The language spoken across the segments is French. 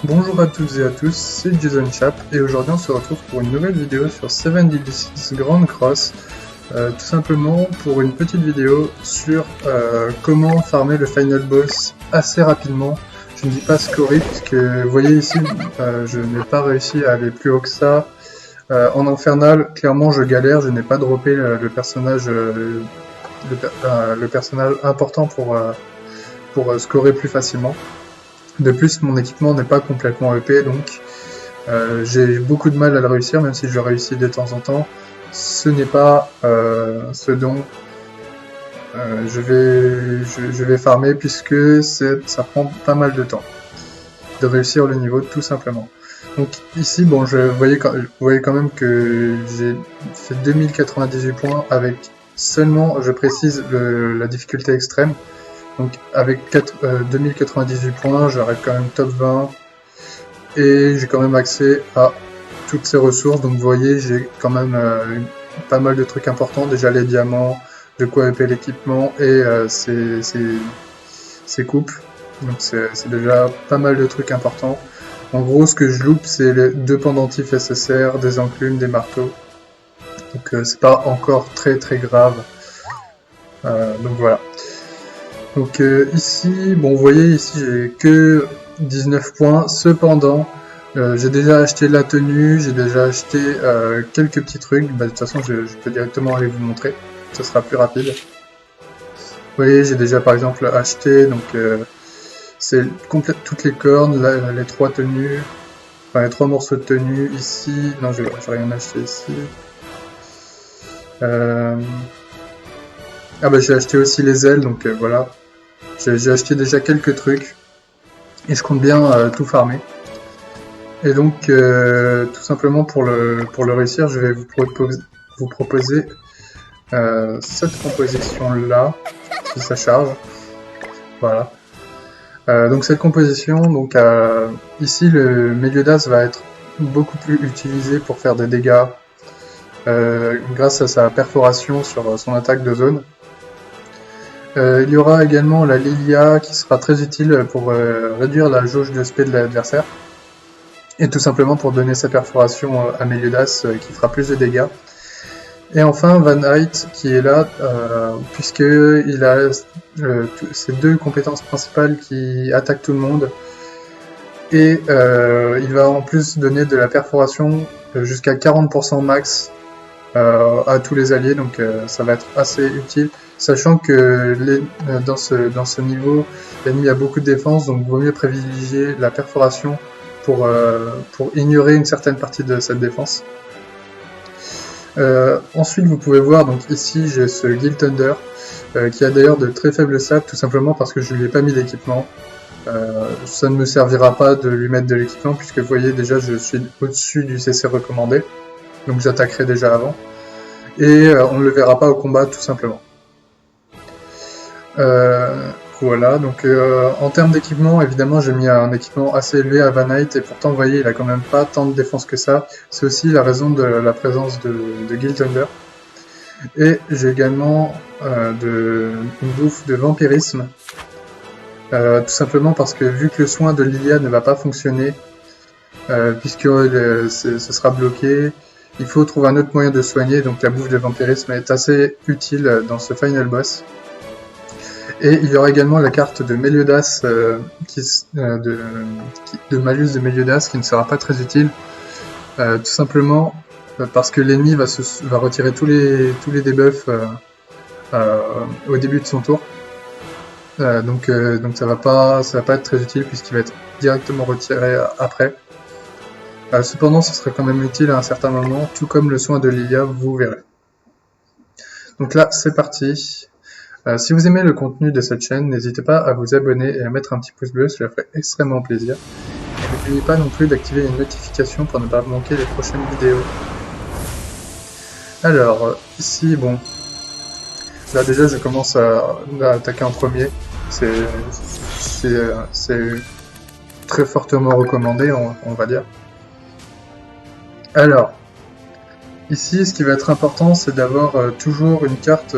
Bonjour à toutes et à tous, c'est Jason Chap et aujourd'hui on se retrouve pour une nouvelle vidéo sur 7 Grand Cross, tout simplement pour une petite vidéo sur comment farmer le final boss assez rapidement. Je ne dis pas scorer puisque vous voyez ici je n'ai pas réussi à aller plus haut que ça. En infernal, clairement je galère, je n'ai pas droppé le personnage le personnage important pour scorer plus facilement. De plus, mon équipement n'est pas complètement EP, donc j'ai beaucoup de mal à le réussir, même si je le réussis de temps en temps. Ce n'est pas ce dont je vais farmer, puisque ça prend pas mal de temps de réussir le niveau, tout simplement. Donc ici, bon, vous voyez quand même que j'ai fait 2098 points avec seulement, je précise, la difficulté extrême. Donc avec 2098 points, j'arrive quand même top 20 et j'ai quand même accès à toutes ces ressources. Donc vous voyez, j'ai quand même pas mal de trucs importants. Déjà les diamants, de quoi épayer l'équipement et ses coupes. Donc c'est déjà pas mal de trucs importants. En gros, ce que je loupe, c'est les 2 pendentifs SSR, des enclumes, des marteaux. Donc c'est pas encore très très grave. Donc voilà. Donc ici, bon, vous voyez, ici j'ai que 19 points. Cependant, j'ai déjà acheté la tenue, j'ai déjà acheté quelques petits trucs. Bah, de toute façon, je peux directement aller vous montrer. Ce sera plus rapide. Vous voyez, j'ai déjà par exemple acheté, donc c'est toutes les cornes, les 3 tenues, enfin les 3 morceaux de tenue ici. Non, j'ai rien acheté ici. Ah bah j'ai acheté aussi les ailes, donc voilà. J'ai acheté déjà quelques trucs. Et je compte bien tout farmer. Et donc, tout simplement pour le réussir, je vais vous proposer cette composition-là, si ça charge. Voilà. Donc cette composition, donc ici le Meliodas va être beaucoup plus utilisé pour faire des dégâts grâce à sa perforation sur son attaque de zone. Il y aura également la Lilia qui sera très utile pour réduire la jauge de spé de l'adversaire. Et tout simplement pour donner sa perforation à Meliodas qui fera plus de dégâts. Et enfin Van Eyck qui est là puisque il a ses 2 compétences principales qui attaquent tout le monde. Et il va en plus donner de la perforation jusqu'à 40% max à tous les alliés, donc ça va être assez utile, sachant que dans ce niveau, l'ennemi a beaucoup de défense, donc il vaut mieux privilégier la perforation pour ignorer une certaine partie de cette défense. Ensuite, vous pouvez voir, donc ici j'ai ce Guild Thunder, qui a d'ailleurs de très faibles stats, tout simplement parce que je lui ai pas mis d'équipement. Ça ne me servira pas de lui mettre de l'équipement, puisque vous voyez déjà je suis au-dessus du CC recommandé, donc j'attaquerai déjà avant. Et on ne le verra pas au combat, tout simplement. Voilà, donc en termes d'équipement, évidemment j'ai mis un équipement assez élevé à Van Eyck, et pourtant vous voyez il a quand même pas tant de défense que ça. C'est aussi la raison de la présence de Guild Thunder. Et j'ai également une bouffe de vampirisme, tout simplement parce que vu que le soin de Lilia ne va pas fonctionner, puisque ce sera bloqué, il faut trouver un autre moyen de soigner, donc la bouffe de vampirisme est assez utile dans ce final boss. Et il y aura également la carte de Meliodas, de malus de Meliodas, qui ne sera pas très utile, tout simplement parce que l'ennemi va retirer tous les debuffs au début de son tour. Donc ça va pas être très utile puisqu'il va être directement retiré après. Cependant, ce serait quand même utile à un certain moment, tout comme le soin de Lilia, vous verrez. Donc là, c'est parti. Si vous aimez le contenu de cette chaîne, n'hésitez pas à vous abonner et à mettre un petit pouce bleu, cela ferait extrêmement plaisir. N'oubliez pas non plus d'activer une notification pour ne pas manquer les prochaines vidéos. Alors, ici, bon, là déjà je commence à attaquer en premier. C'est très fortement recommandé, on va dire. Alors, ici, ce qui va être important, c'est d'avoir toujours une carte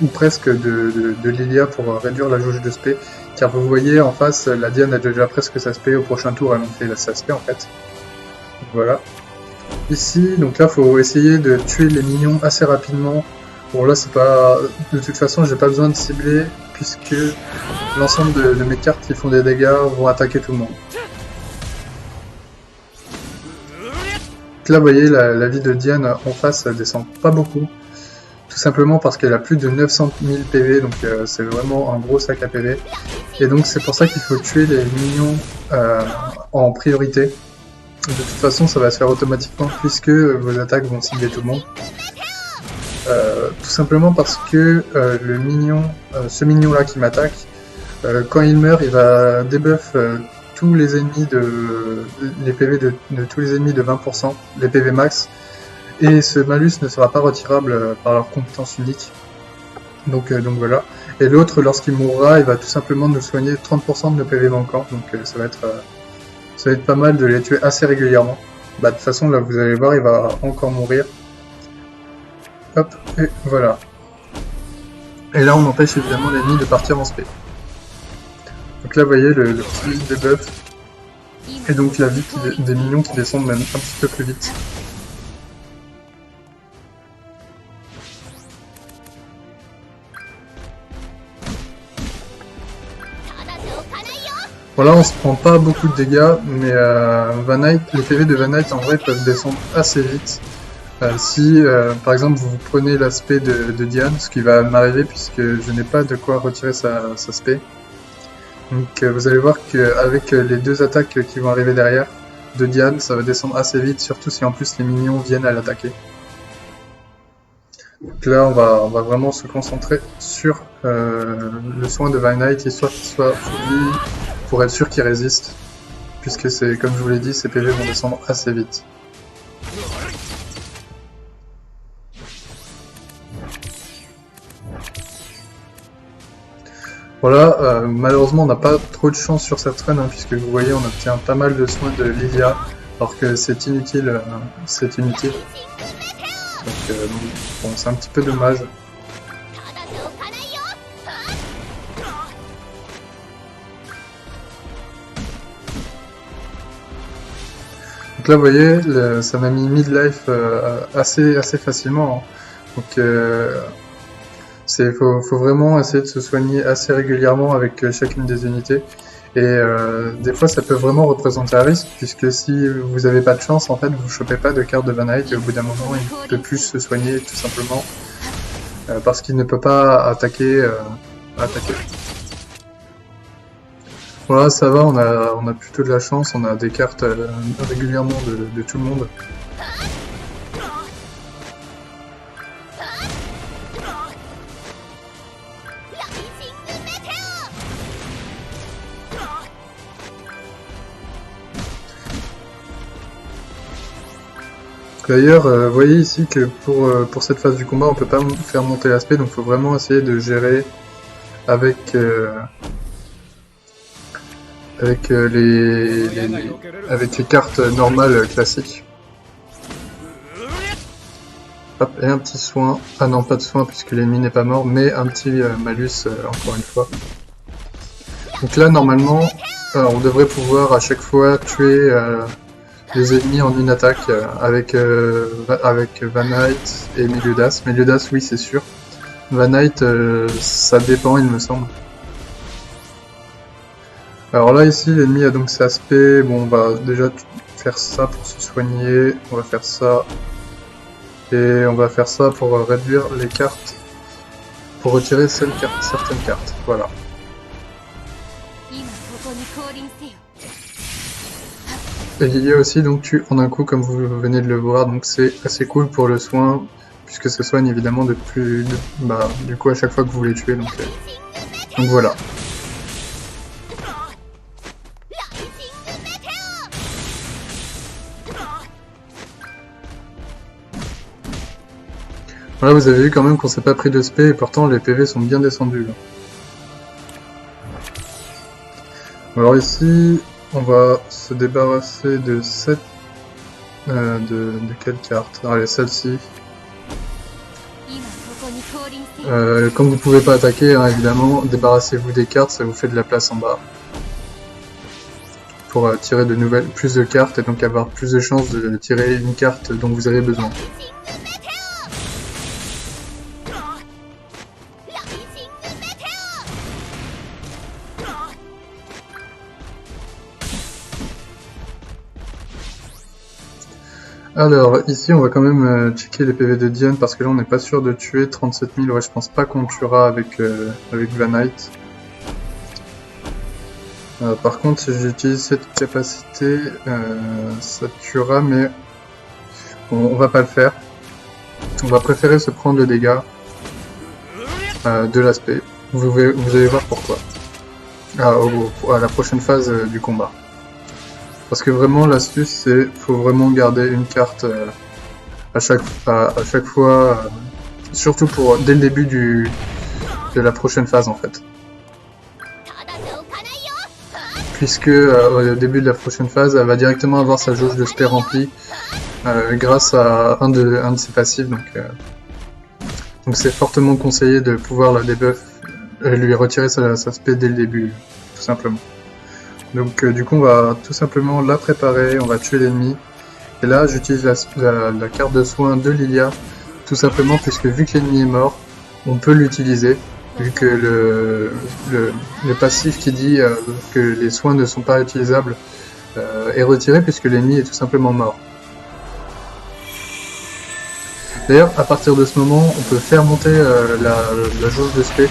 ou presque de Lilia pour réduire la jauge de spé. car vous voyez en face, la Diane a déjà presque sa spé, au prochain tour elle en fait sa spé en fait. Donc, voilà. Ici, donc là faut essayer de tuer les minions assez rapidement. Bon là c'est pas... De toute façon j'ai pas besoin de cibler, puisque l'ensemble de mes cartes qui font des dégâts vont attaquer tout le monde. Donc là vous voyez la vie de Diane en face elle descend pas beaucoup. Tout simplement parce qu'elle a plus de 900 000 PV, donc c'est vraiment un gros sac à PV. Et donc c'est pour ça qu'il faut tuer les minions en priorité. De toute façon ça va se faire automatiquement puisque vos attaques vont cibler tout le monde. Tout simplement parce que le mignon, ce mignon là qui m'attaque, quand il meurt il va debuff tous les ennemis les PV de tous les ennemis de 20%, les PV max. Et ce malus ne sera pas retirable par leur compétence unique. Donc voilà. Et l'autre, lorsqu'il mourra, il va tout simplement nous soigner 30% de nos PV manquants. Donc ça va être pas mal de les tuer assez régulièrement. Bah de toute façon, là vous allez voir, il va encore mourir. Hop, et voilà. Et là on empêche évidemment l'ennemi de partir en spé. Donc là vous voyez le petit debuff. Et donc la vie des minions qui descendent même un petit peu plus vite. Voilà, on se prend pas beaucoup de dégâts, mais les PV de Vanite en vrai peuvent descendre assez vite. Si par exemple vous prenez l'aspect de Diane, ce qui va m'arriver puisque je n'ai pas de quoi retirer sa spé. Donc vous allez voir qu'avec les deux attaques qui vont arriver derrière de Diane, ça va descendre assez vite, surtout si en plus les minions viennent à l'attaquer. Donc là on va vraiment se concentrer sur le soin de Vanite, histoire qu'il soit full vie, pour être sûr qu'il résiste, puisque c'est comme je vous l'ai dit, ces PV vont descendre assez vite. Voilà, malheureusement on n'a pas trop de chance sur cette run, hein, puisque vous voyez on obtient pas mal de soins de Lilia, alors que c'est inutile, Donc bon, c'est un petit peu dommage. Donc là vous voyez, ça m'a mis midlife assez facilement, hein. Donc faut vraiment essayer de se soigner assez régulièrement avec chacune des unités. Et des fois ça peut vraiment représenter un risque, puisque si vous n'avez pas de chance, en fait vous chopez pas de carte de Vanite et au bout d'un moment il peut plus se soigner tout simplement parce qu'il ne peut pas attaquer. Voilà, ça va, on a plutôt de la chance, on a des cartes régulièrement de tout le monde. D'ailleurs, vous voyez ici que pour cette phase du combat, on peut pas faire monter l'aspect, donc il faut vraiment essayer de gérer avec les cartes normales classiques. Hop, et un petit soin. Ah non, pas de soin puisque l'ennemi n'est pas mort, mais un petit malus encore une fois. Donc là, normalement, on devrait pouvoir à chaque fois tuer les ennemis en une attaque avec Vanite et Meliodas. Meliodas, oui, c'est sûr. Vanite, ça dépend, il me semble. Alors là, ici, l'ennemi a donc sa aspect. Bon, on va déjà faire ça pour se soigner. On va faire ça. Et on va faire ça pour réduire les cartes. Pour retirer certaines cartes. Voilà. Et il y a aussi donc tue en un coup comme vous venez de le voir, donc c'est assez cool pour le soin, puisque ça soigne évidemment du coup à chaque fois que vous les tuez, donc voilà. Voilà, vous avez vu quand même qu'on s'est pas pris de spé et pourtant les PV sont bien descendus. Là. Alors ici, on va se débarrasser de cette... de quelle carte? Allez, celle-ci. Quand vous pouvez pas attaquer, hein, évidemment, débarrassez-vous des cartes, ça vous fait de la place en bas. Pour tirer plus de cartes et donc avoir plus de chances de tirer une carte dont vous avez besoin. Alors, ici, on va quand même checker les PV de Diane, parce que là, on n'est pas sûr de tuer 37 000. Ouais, je pense pas qu'on tuera avec Vanite. Par contre, si j'utilise cette capacité, ça tuera, mais on va pas le faire. On va préférer se prendre le dégât de l'aspect. Vous allez voir pourquoi. À la prochaine phase du combat. Parce que vraiment l'astuce c'est faut vraiment garder une carte à chaque fois, surtout dès le début de la prochaine phase en fait. Puisque au début de la prochaine phase, elle va directement avoir sa jauge de spé remplie grâce à un de ses passifs, donc c'est fortement conseillé de pouvoir la debuff, lui retirer sa spé dès le début, tout simplement. Donc du coup on va tout simplement la préparer, on va tuer l'ennemi. Et là j'utilise la carte de soin de Lilia, tout simplement puisque vu que l'ennemi est mort, on peut l'utiliser, vu que le passif qui dit que les soins ne sont pas utilisables est retiré puisque l'ennemi est tout simplement mort. D'ailleurs à partir de ce moment on peut faire monter la jauge de spé.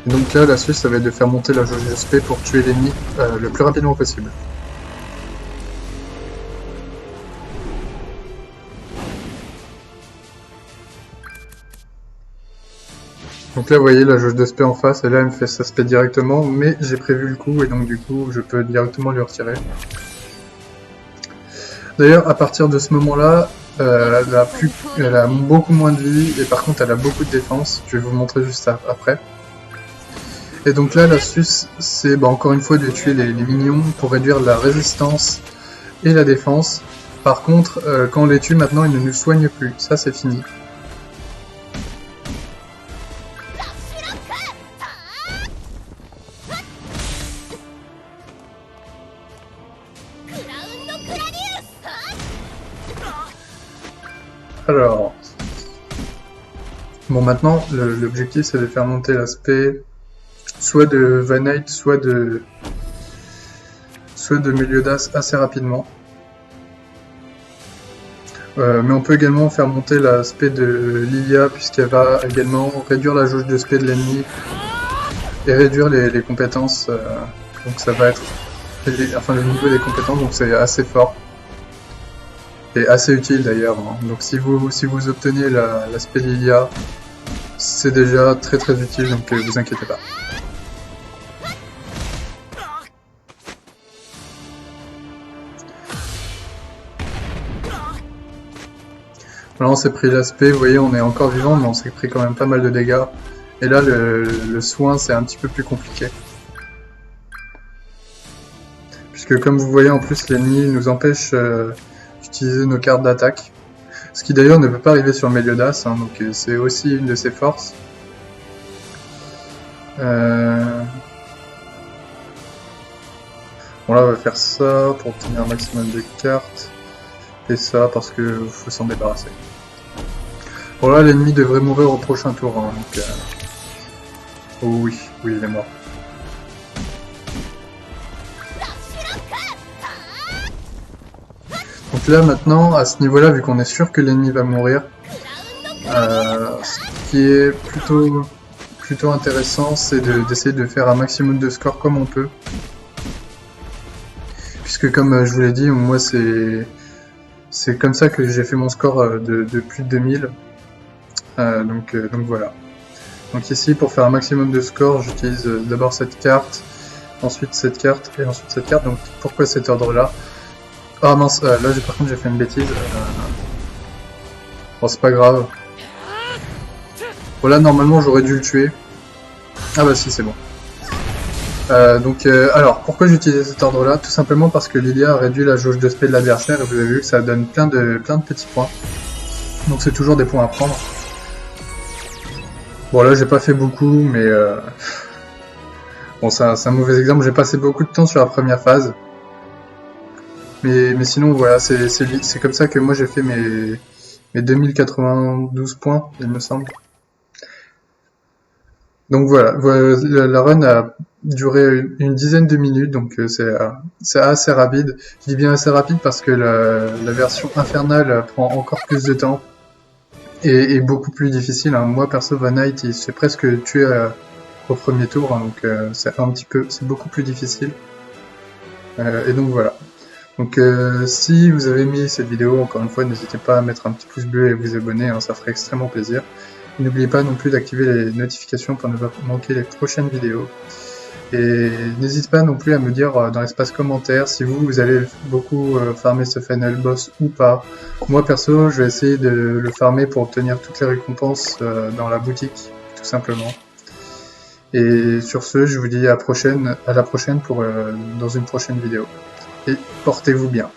Donc là, l'astuce, ça va être de faire monter la jauge de spé pour tuer l'ennemi le plus rapidement possible. Donc là, vous voyez la jauge de spé en face, et là, elle me fait sa spé directement, mais j'ai prévu le coup, et donc du coup, je peux directement lui retirer. D'ailleurs, à partir de ce moment-là, elle a beaucoup moins de vie, et par contre, elle a beaucoup de défense. Je vais vous montrer juste après. Et donc là, l'astuce, c'est encore une fois de tuer les minions pour réduire la résistance et la défense. Par contre, quand on les tue maintenant, ils ne nous soignent plus. Ça, c'est fini. Alors... Bon, maintenant, l'objectif, c'est de faire monter l'aspect soit de Vanite, soit de Meliodas assez rapidement. Mais on peut également faire monter l'aspect de Lilia, puisqu'elle va également réduire la jauge de spé de l'ennemi et réduire les compétences. Donc ça va être le niveau des compétences, donc c'est assez fort et assez utile d'ailleurs. Hein. Donc si vous obtenez l'aspect Lilia, c'est déjà très très utile, donc vous inquiétez pas. Là on s'est pris l'aspect, vous voyez on est encore vivant mais on s'est pris quand même pas mal de dégâts. Et là le soin c'est un petit peu plus compliqué. Puisque comme vous voyez en plus l'ennemi nous empêche d'utiliser nos cartes d'attaque. Ce qui d'ailleurs ne peut pas arriver sur Meliodas, hein, donc c'est aussi une de ses forces. Bon là on va faire ça pour obtenir un maximum de cartes. Et ça parce que faut s'en débarrasser. Bon là l'ennemi devrait mourir au prochain tour, hein, donc oh oui, il est mort. Donc là maintenant, à ce niveau là, vu qu'on est sûr que l'ennemi va mourir, ce qui est plutôt intéressant, c'est d'essayer de faire un maximum de score comme on peut. Puisque comme je vous l'ai dit, moi c'est comme ça que j'ai fait mon score de plus de 2000. Donc voilà. Donc ici, pour faire un maximum de score, j'utilise d'abord cette carte, ensuite cette carte, et ensuite cette carte. Donc pourquoi cet ordre-là? Ah mince, là par contre j'ai fait une bêtise. Bon, c'est pas grave. Voilà, normalement j'aurais dû le tuer. Ah bah si, c'est bon. Alors, pourquoi j'utilisais cet ordre-là? Tout simplement parce que Lilia a réduit la jauge de spé de l'adversaire, et vous avez vu que ça donne plein de petits points. Donc c'est toujours des points à prendre. Bon là j'ai pas fait beaucoup, mais bon c'est un mauvais exemple, j'ai passé beaucoup de temps sur la première phase. Mais sinon voilà, c'est comme ça que moi j'ai fait mes 2092 points, il me semble. Donc voilà, la run a duré une dizaine de minutes, donc c'est assez rapide. Je dis bien assez rapide parce que la version infernale prend encore plus de temps et est beaucoup plus difficile, hein. Moi perso, Van Knight il se fait presque tuer au premier tour, hein, donc c'est beaucoup plus difficile. Et donc voilà. Donc si vous avez aimé cette vidéo, encore une fois, n'hésitez pas à mettre un petit pouce bleu et à vous abonner, hein, ça ferait extrêmement plaisir. N'oubliez pas non plus d'activer les notifications pour ne pas manquer les prochaines vidéos. Et n'hésitez pas non plus à me dire dans l'espace commentaire si vous allez beaucoup farmer ce final boss ou pas. Moi perso, je vais essayer de le farmer pour obtenir toutes les récompenses dans la boutique, tout simplement. Et sur ce, je vous dis à la prochaine dans une prochaine vidéo. Et portez-vous bien.